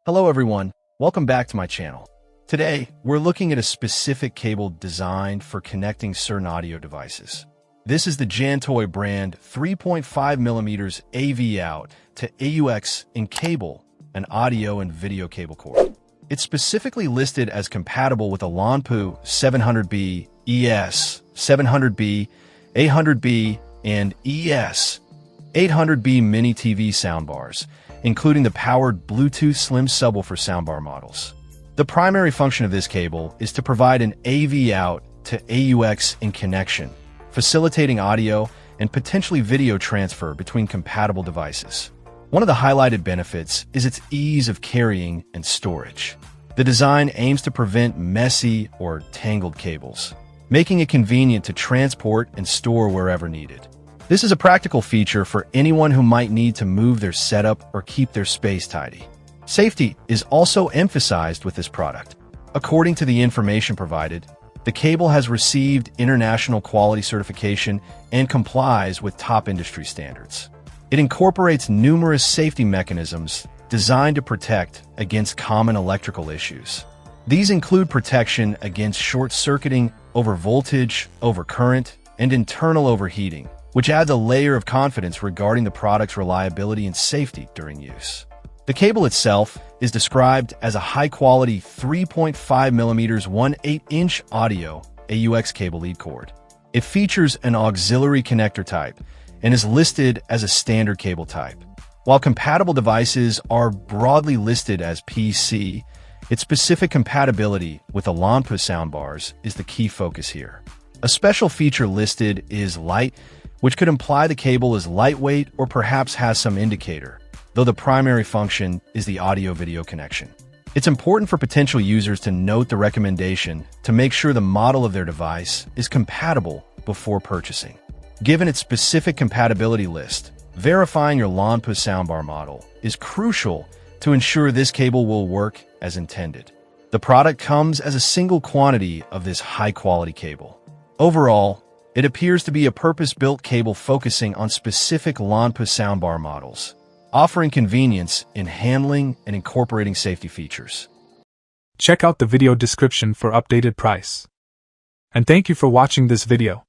Hello everyone, welcome back to my channel. Today, we're looking at a specific cable designed for connecting certain audio devices. This is the Jantoy brand 3.5mm AV out to AUX in cable, an audio and video cable cord. It's specifically listed as compatible with a LONPOO 700B, ES 700B, 800B, and ES 800B mini TV soundbars, including the powered Bluetooth slim subwoofer soundbar models. The primary function of this cable is to provide an AV out to AUX in connection, facilitating audio and potentially video transfer between compatible devices. One of the highlighted benefits is its ease of carrying and storage. The design aims to prevent messy or tangled cables, making it convenient to transport and store wherever needed. This is a practical feature for anyone who might need to move their setup or keep their space tidy. Safety is also emphasized with this product. According to the information provided, the cable has received international quality certification and complies with top industry standards. It incorporates numerous safety mechanisms designed to protect against common electrical issues. These include protection against short-circuiting, overvoltage, overcurrent, and internal overheating, which adds a layer of confidence regarding the product's reliability and safety during use. The cable itself is described as a high-quality 3.5mm 1/8-inch audio AUX cable lead cord. It features an auxiliary connector type and is listed as a standard cable type. While compatible devices are broadly listed as PC, its specific compatibility with the LONPOO Soundbars is the key focus here. A special feature listed is light, which could imply the cable is lightweight or perhaps has some indicator, though the primary function is the audio-video connection. It's important for potential users to note the recommendation to make sure the model of their device is compatible before purchasing. Given its specific compatibility list, verifying your LONPOO soundbar model is crucial to ensure this cable will work as intended. The product comes as a single quantity of this high-quality cable. Overall, it appears to be a purpose-built cable focusing on specific LONPOO soundbar models, offering convenience in handling and incorporating safety features. Check out the video description for updated price. And thank you for watching this video.